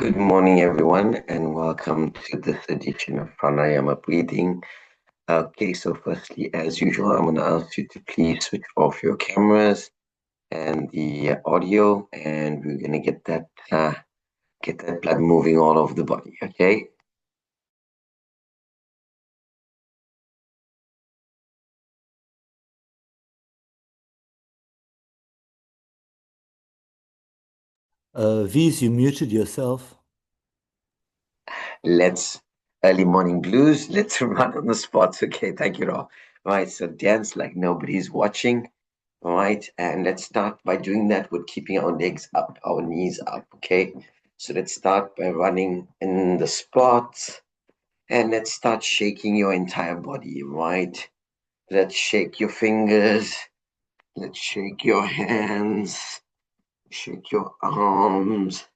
Good morning, everyone, and welcome to this edition of Pranayama Breathing. Okay, so firstly, as usual, I'm going to ask you to please switch off your cameras and the audio, and we're going to get that blood moving all over the body. Okay. V's, you muted yourself. Let's early morning blues. Let's run on the spots. Okay, thank you all. Right, so dance like nobody's watching. All right, and let's start by doing that with keeping our legs up, our knees up. Okay, so let's start by running in the spots, and let's start shaking your entire body. Right, let's shake your fingers, let's shake your hands, shake your arms.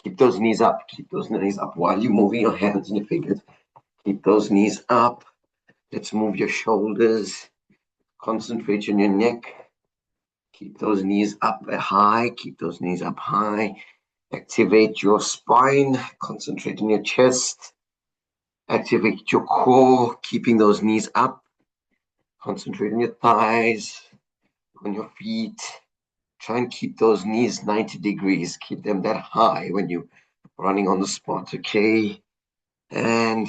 Keep those knees up. Keep those knees up while you're moving your hands and your fingers. Keep those knees up. Let's move your shoulders. Concentrate on your neck. Keep those knees up high. Keep those knees up high. Activate your spine. Concentrate on your chest. Activate your core. Keeping those knees up. Concentrate on your thighs, on your feet. Try and keep those knees 90 degrees. Keep them that high when you're running on the spot, okay? And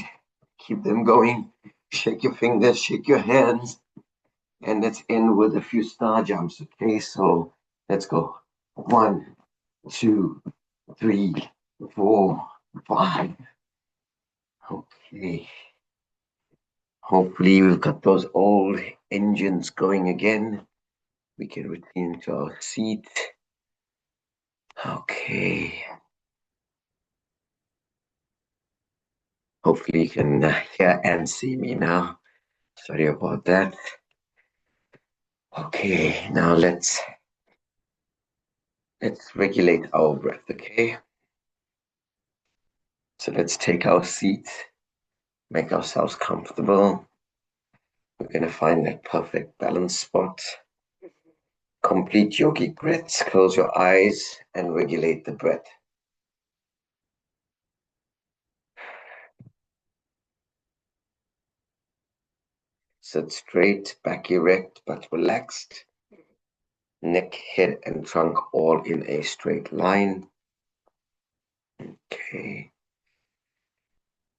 keep them going. Shake your fingers, shake your hands. And let's end with a few star jumps, okay? So let's go. 1, 2, 3, 4, 5. Okay. Hopefully we've got those old engines going again. We can return to our seat. Okay. Hopefully you can hear and see me now. Sorry about that. Okay, now let's regulate our breath, okay? So let's take our seat, make ourselves comfortable. We're going to find that perfect balance spot. Complete yogic breaths. Close your eyes and regulate the breath. Sit straight, back erect but relaxed. Neck, head, and trunk all in a straight line. Okay.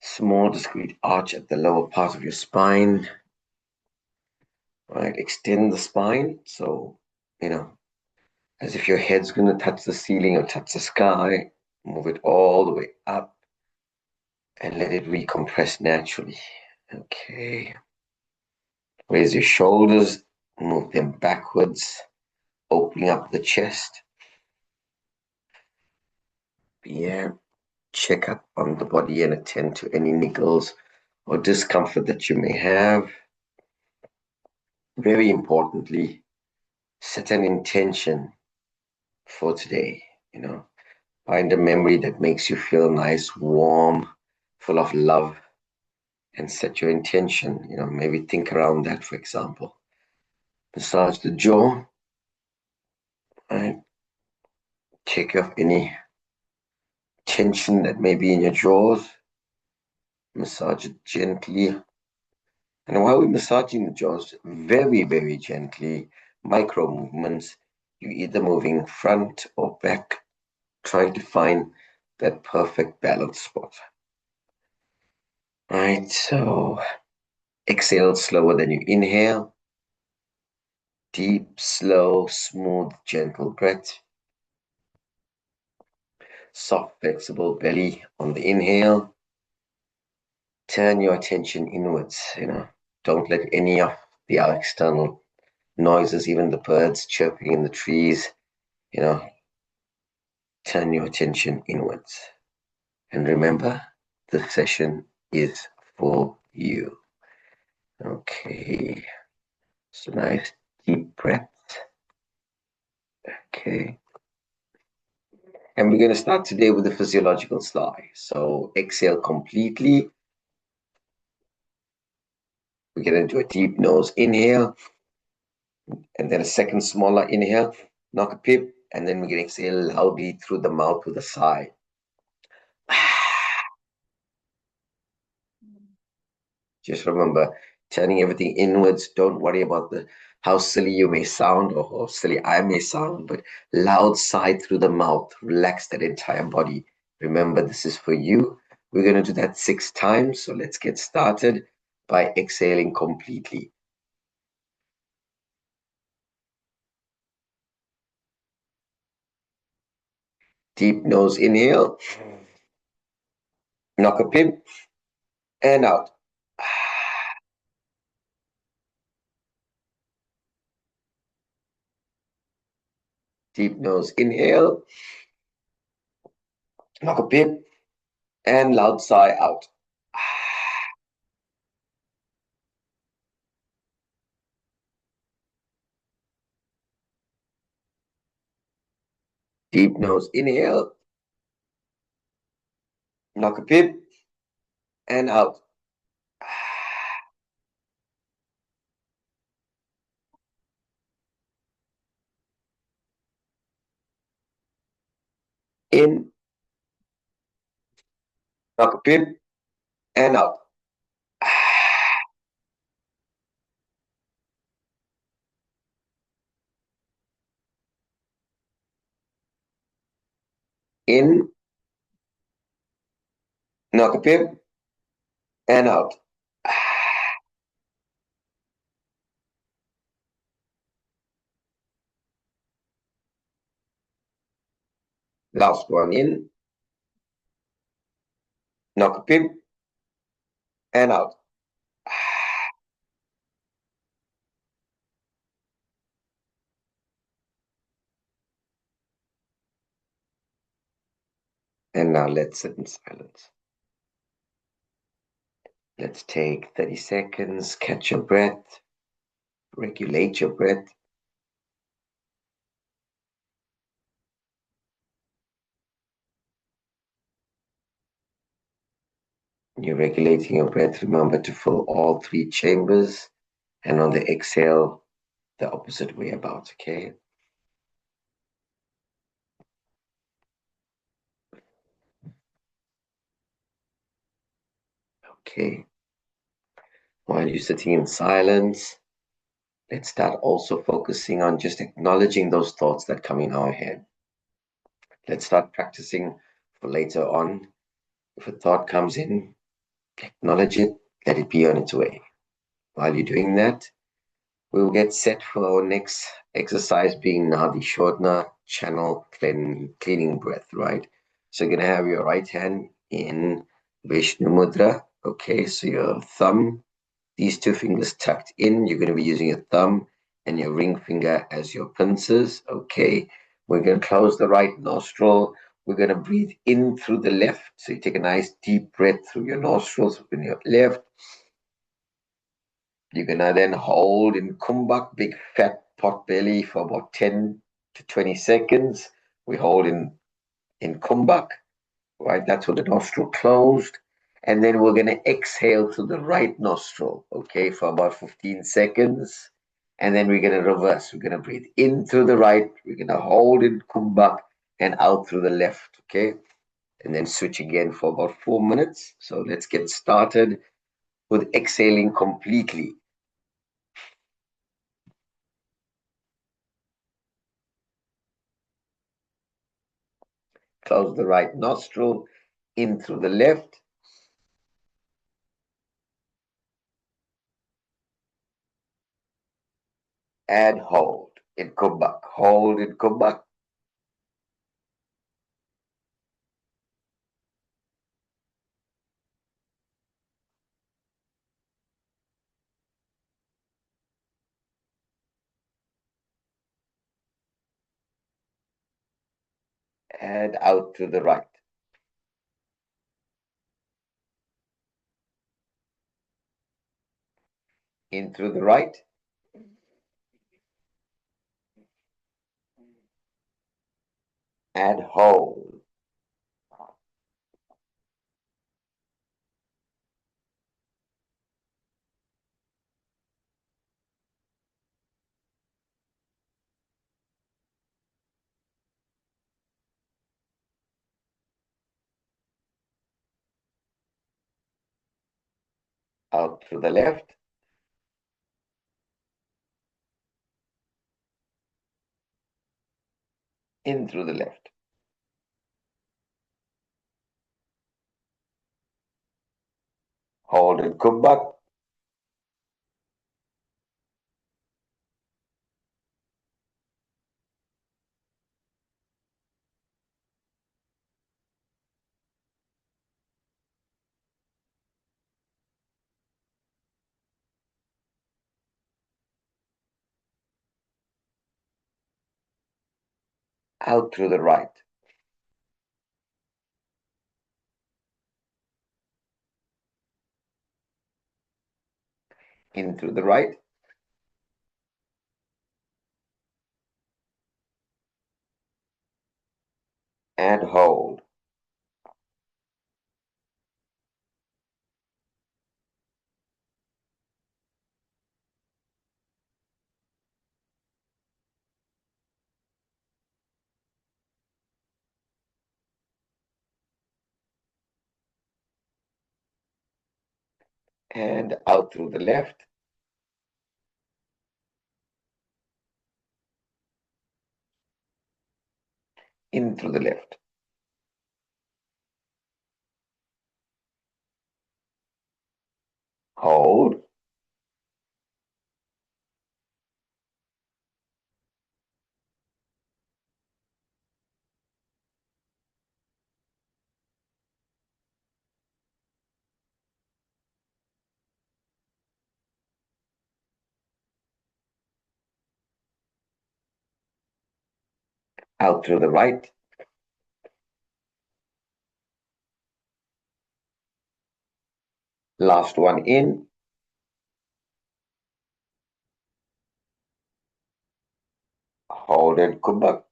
Small discrete arch at the lower part of your spine. Right, extend the spine. So, as if your head's going to touch the ceiling or touch the sky. Move it all the way up and let it recompress naturally. Okay. Raise your shoulders, move them backwards, opening up the chest. Yeah. Check up on the body and attend to any niggles or discomfort that you may have. Very importantly, set an intention for today. Find a memory that makes you feel nice, warm, full of love, and set your intention. Maybe think around that, for example. Massage the jaw, and take off any tension that may be in your jaws. Massage it gently. And while we're massaging the jaws, very, very gently, micro movements, you're either moving front or back, trying to find that perfect balance spot. Right, so exhale slower than you inhale. Deep, slow, smooth, gentle breath. Soft, flexible belly on the inhale. Turn your attention inwards, Don't let any of the external noises, even the birds chirping in the trees, turn your attention inwards. And remember, the session is for you. Okay. So nice deep breath. Okay. And we're going to start today with the physiological sigh. So exhale completely. We're going to do a deep nose inhale. And then a second smaller inhale. Knock a pip. And then we're going to exhale loudly through the mouth with a sigh. Just remember, turning everything inwards. Don't worry about the how silly you may sound or how silly I may sound, but loud sigh through the mouth. Relax that entire body. Remember, this is for you. We're going to do that 6 times. So let's get started by exhaling completely. Deep nose inhale, knock a pin, and out. Deep nose inhale, knock a pin, and loud sigh out. Deep nose inhale, knock a pin, and out. In, knock a pin, and out. In, knock a pin, and out. Last one in, knock a pin, and out. And now let's sit in silence. Let's take 30 seconds, catch your breath, regulate your breath. You're regulating your breath. Remember to fill all 3 chambers, and on the exhale, the opposite way about, okay? Okay. While you're sitting in silence, let's start also focusing on just acknowledging those thoughts that come in our head. Let's start practicing for later on. If a thought comes in, acknowledge it, let it be on its way. While you're doing that, we'll get set for our next exercise being now the Shodhana channel cleaning breath, right? So you're going to have your right hand in Vishnu Mudra. Okay, so your thumb, these 2 fingers tucked in. You're going to be using your thumb and your ring finger as your pincers. Okay, we're going to close the right nostril. We're going to breathe in through the left. So you take a nice deep breath through your nostrils in your left. You're gonna then hold in kumbhak, big fat pot belly for about 10 to 20 seconds. We hold in kumbhak, right? That's with the nostril closed. And then we're gonna exhale through the right nostril, okay, for about 15 seconds. And then we're gonna reverse. We're gonna breathe in through the right, we're gonna hold in kumbhak and out through the left, okay? And then switch again for about 4 minutes. So let's get started with exhaling completely. Close the right nostril, in through the left, and hold in kumbhak. Hold in kumbhak, and out to the right. In through the right, and hold. Out through the left, in through the left. Hold and come back. Out through the right. In through the right. And hold. And out through the left. In through the left. Hold. Out through the right. Last one in. Hold and come back.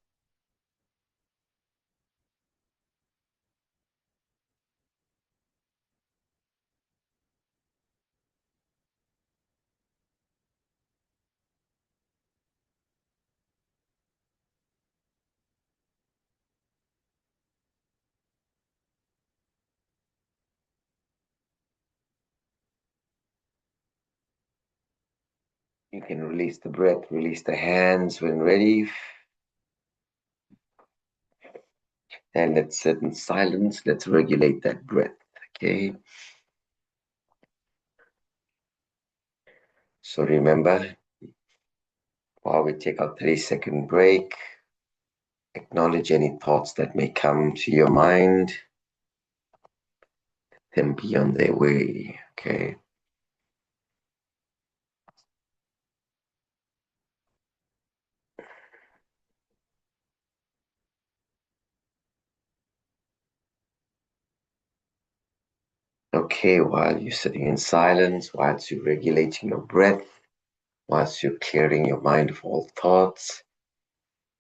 You can release the breath, release the hands when ready. And let's sit in silence. Let's regulate that breath. Okay. So remember, while we take our 3-second break, acknowledge any thoughts that may come to your mind, then be on their way. Okay. Okay, while you're sitting in silence, whilst you're regulating your breath, whilst you're clearing your mind of all thoughts,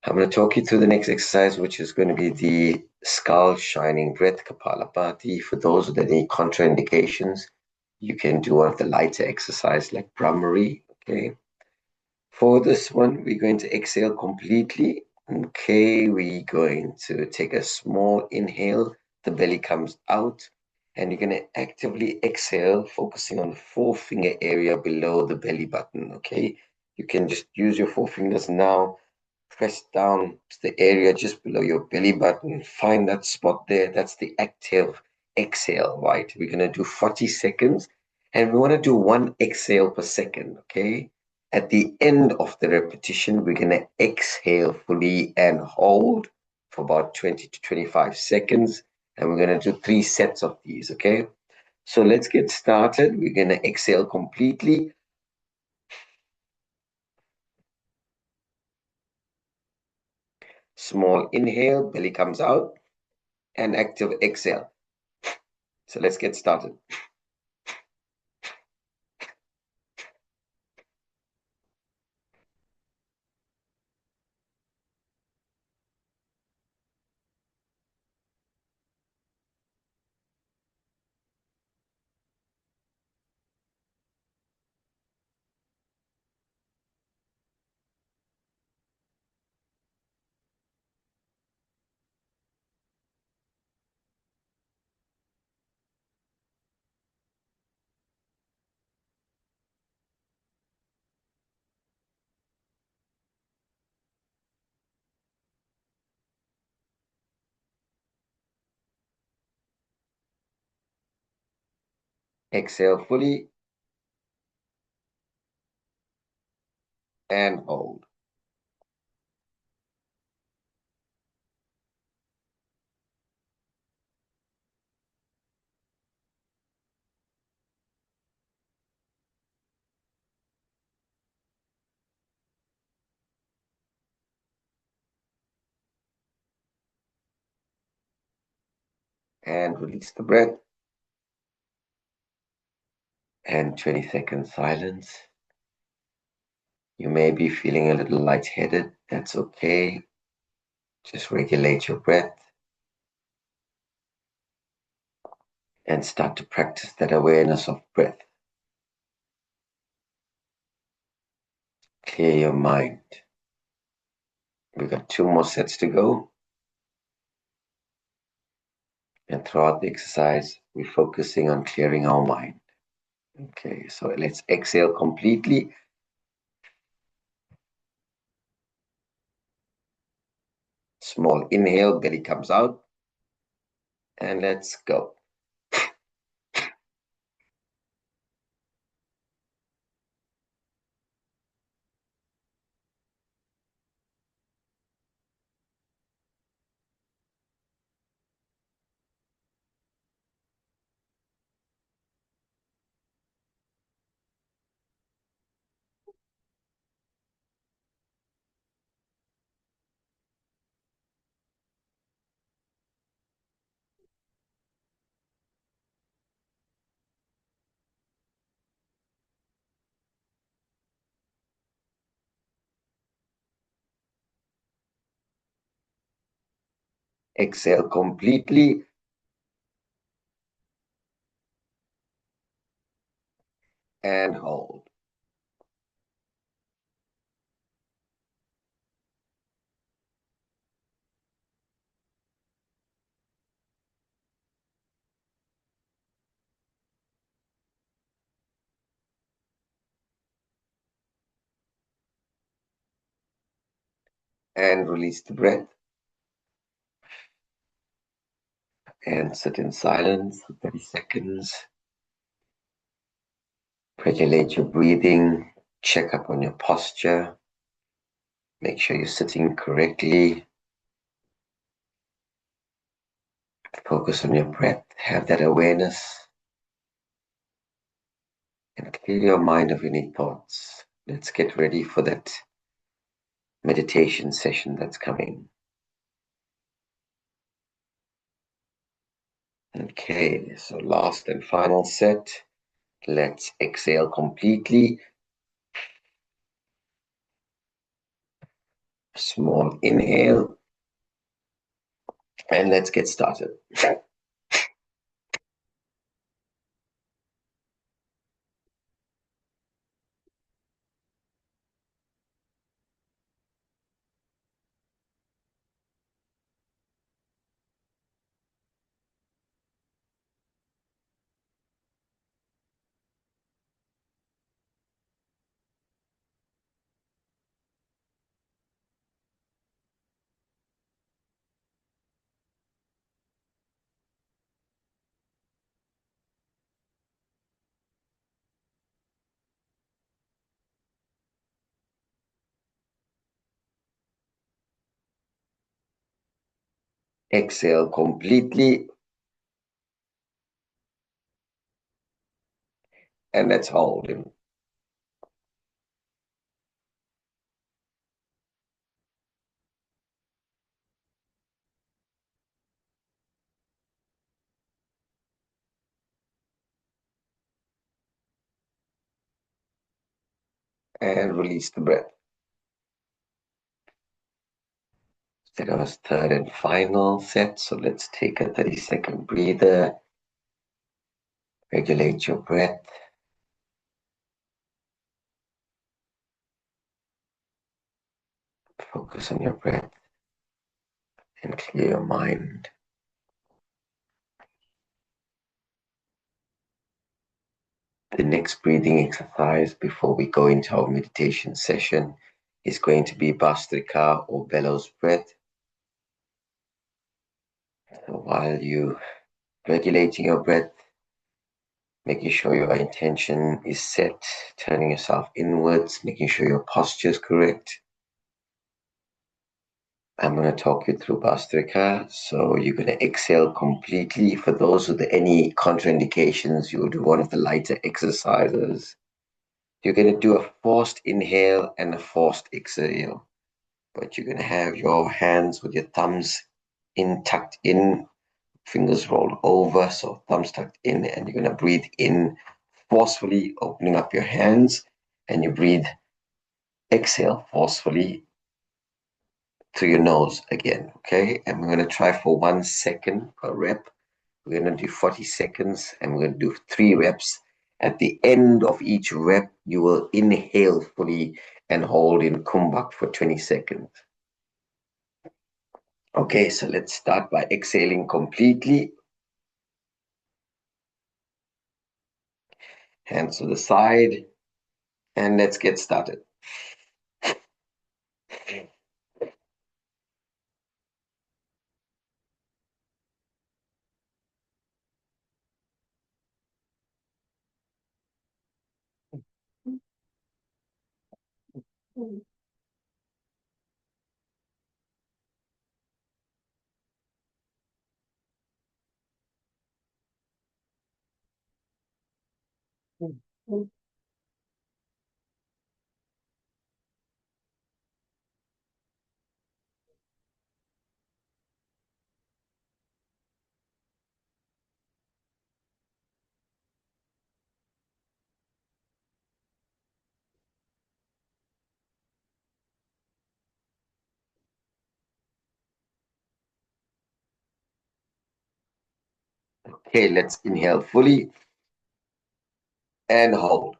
I'm going to talk you through the next exercise, which is going to be the skull shining breath, Kapalabhati. For those with any contraindications, you can do one of the lighter exercise like Brahmari. Okay. For this one, we're going to exhale completely. Okay, we're going to take a small inhale. The belly comes out, and you're going to actively exhale, focusing on the forefinger area below the belly button. Okay, you can just use your forefingers now. Press down to the area just below your belly button. Find that spot there. That's the active exhale, right? We're going to do 40 seconds, and we want to do one exhale per second. Okay. At the end of the repetition, we're going to exhale fully and hold for about 20 to 25 seconds. And we're going to do 3 sets of these, okay? So let's get started. We're going to exhale completely. Small inhale, belly comes out, and active exhale. So let's get started. Exhale fully and hold. And release the breath. And 20 seconds silence. You may be feeling a little lightheaded. That's okay. Just regulate your breath and start to practice that awareness of breath. Clear your mind. We've got 2 more sets to go. And throughout the exercise, we're focusing on clearing our mind. Okay, so let's exhale completely. Small inhale, belly comes out. And let's go. Exhale completely. And hold. And release the breath. And sit in silence for 30 seconds. Regulate your breathing. Check up on your posture. Make sure you're sitting correctly. Focus on your breath. Have that awareness. And clear your mind of any thoughts. Let's get ready for that meditation session that's coming. Okay, so last and final set. Let's exhale completely. Small inhale. And let's get started. Exhale completely. And let's hold him. And release the breath. That was third and final set. So let's take a 30-second breather. Regulate your breath. Focus on your breath and clear your mind. The next breathing exercise before we go into our meditation session is going to be Bastrika or bellows breath. So while you regulating your breath, making sure your intention is set, turning yourself inwards, making sure your posture is correct. I'm going to talk you through Bastrika. So you're going to exhale completely. For those with any contraindications, you will do one of the lighter exercises. You're going to do a forced inhale and a forced exhale, but you're going to have your hands with your thumbs in, tucked in, fingers rolled over, so thumbs tucked in, and you're going to breathe in forcefully, opening up your hands, and you breathe, exhale forcefully through your nose again, okay? And we're going to try for 1 second per rep. We're going to do 40 seconds, and we're going to do 3 reps. At the end of each rep, you will inhale fully and hold in kumbhak for 20 seconds. Okay, so let's start by exhaling completely. Hands to the side, and let's get started. Okay, let's inhale fully and hold.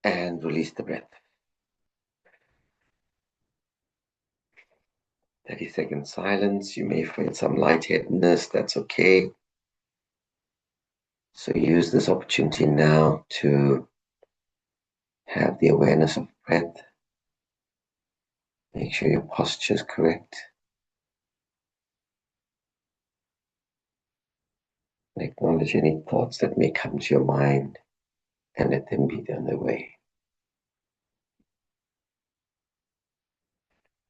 And release the breath. 30-second silence. You may feel some lightheadedness. That's okay. So use this opportunity now to have the awareness of breath. Make sure your posture is correct. Acknowledge any thoughts that may come to your mind and let them be on their way.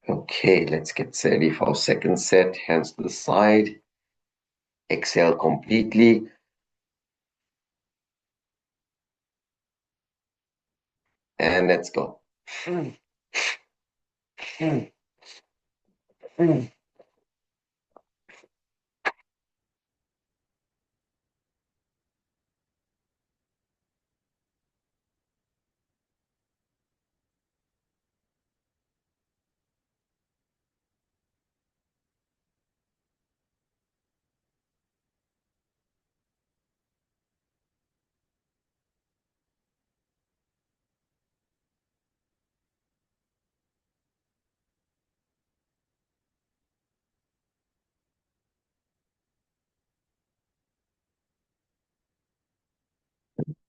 Okay, let's get ready for our second set. Hands to the side. Exhale completely. And let's go.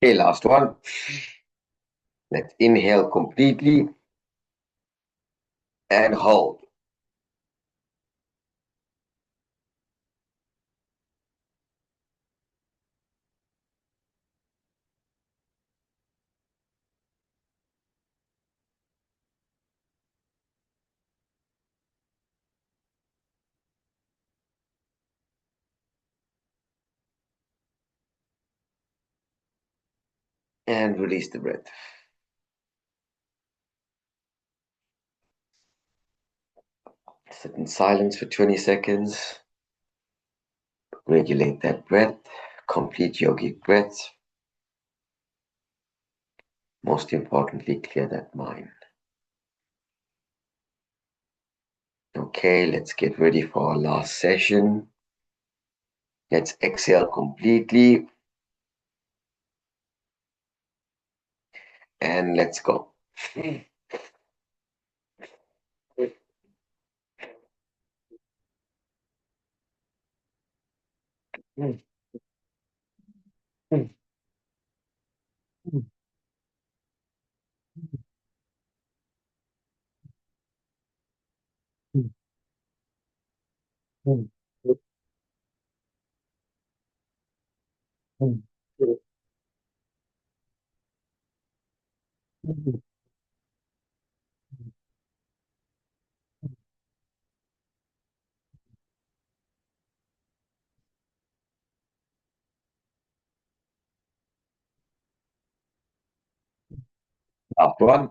Okay, last one. Let's inhale completely and hold. And release the breath. Sit in silence for 20 seconds. Regulate that breath. Complete yogic breaths. Most importantly, clear that mind. Okay, let's get ready for our last session. Let's exhale completely. And let's go. Mm, mm, mm, mm, mm, mm, mm, Last one.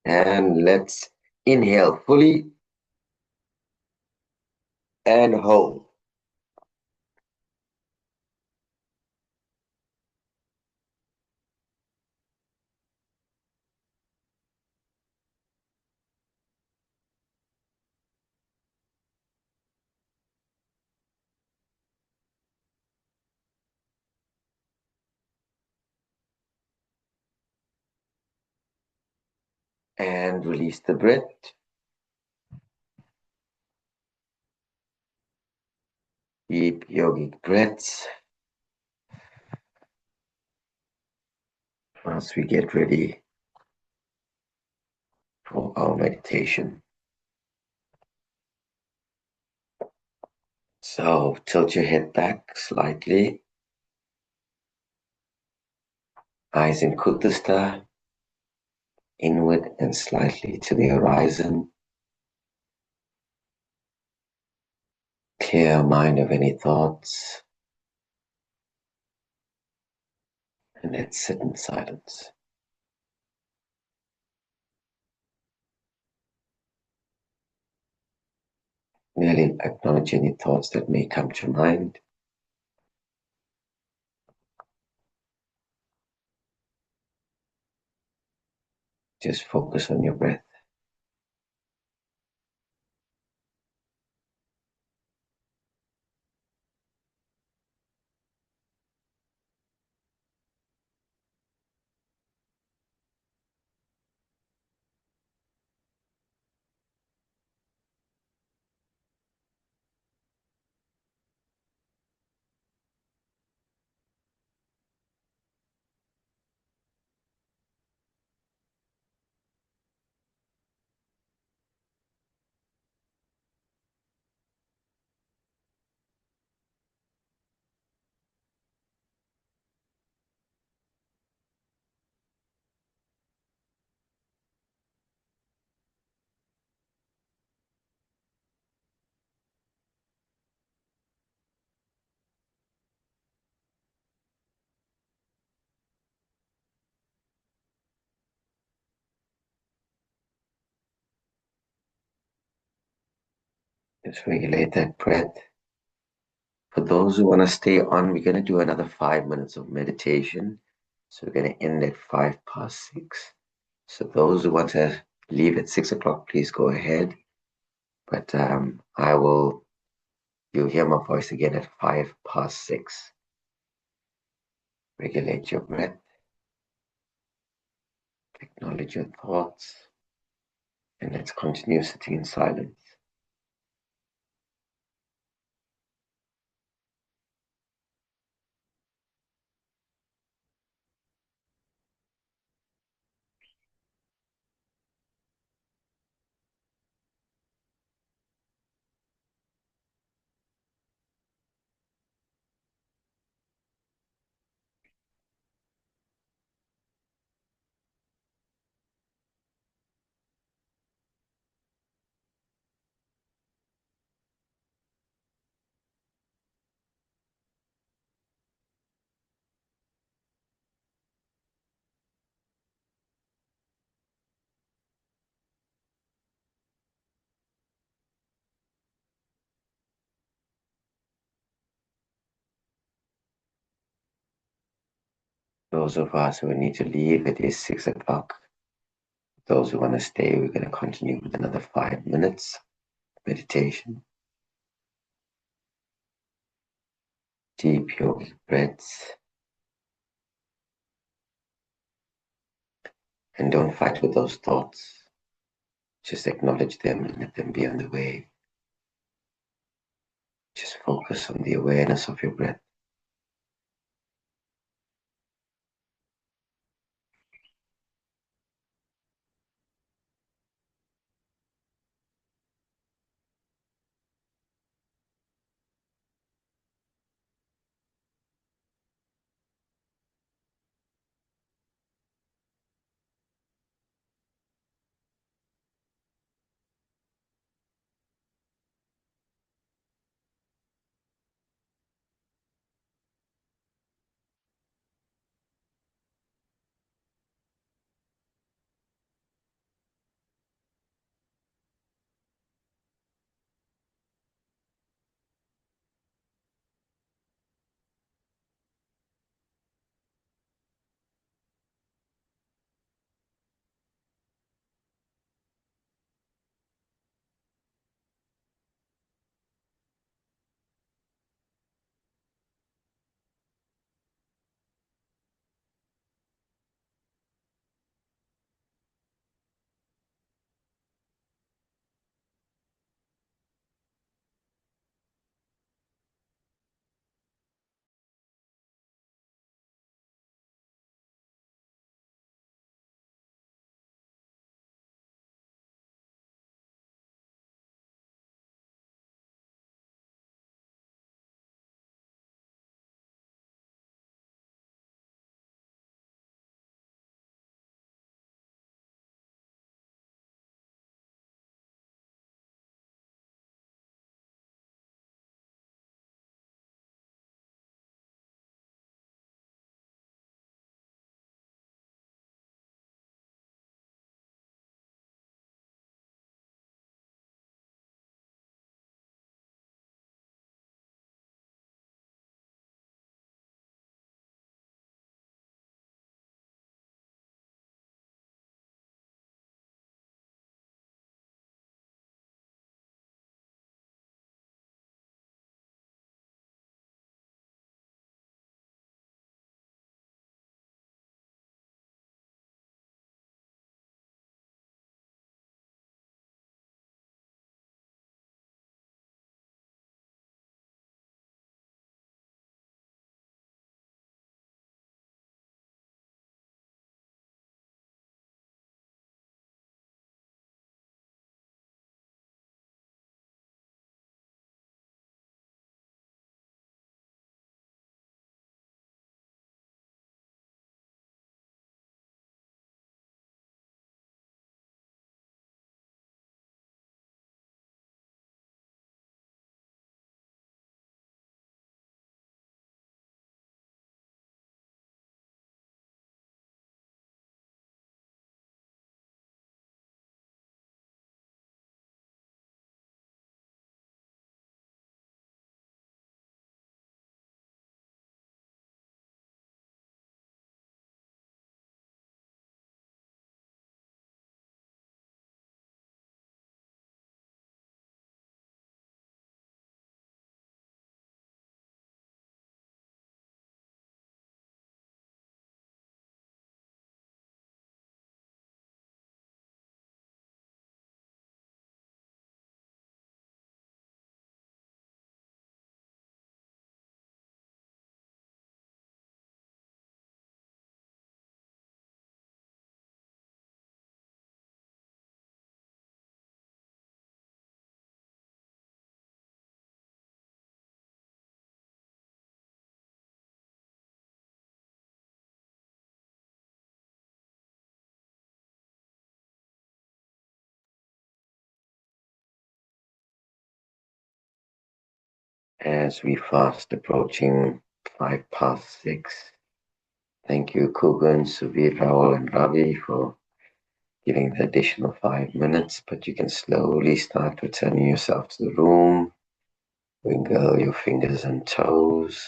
And let's inhale fully and hold. And release the breath. Deep yogic breaths as we get ready for our meditation. So tilt your head back slightly, eyes in Kutasthana, inward and slightly to the horizon. Clear mind of any thoughts, and let's sit in silence. Merely acknowledge any thoughts that may come to mind. Just focus on your breath. Just regulate that breath. For those who want to stay on, we're going to do another 5 minutes of meditation. So we're going to end at 6:05. So those who want to leave at 6 o'clock, please go ahead. But you'll hear my voice again at 6:05. Regulate your breath, acknowledge your thoughts, and let's continue sitting in silence. Those of us who need to leave, it is 6 o'clock. Those who want to stay, we're going to continue with another 5 minutes meditation. Deep yogic breaths. And don't fight with those thoughts. Just acknowledge them and let them be on the way. Just focus on the awareness of your breath. As we fast approaching 6:05. Thank you, Kugan, Suvir, Raul, and Ravi for giving the additional 5 minutes, but you can slowly start returning yourself to the room. Wiggle your fingers and toes.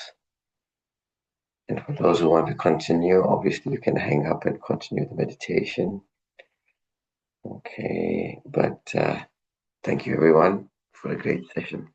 And for those who want to continue, obviously you can hang up and continue the meditation. Okay, but thank you everyone for a great session.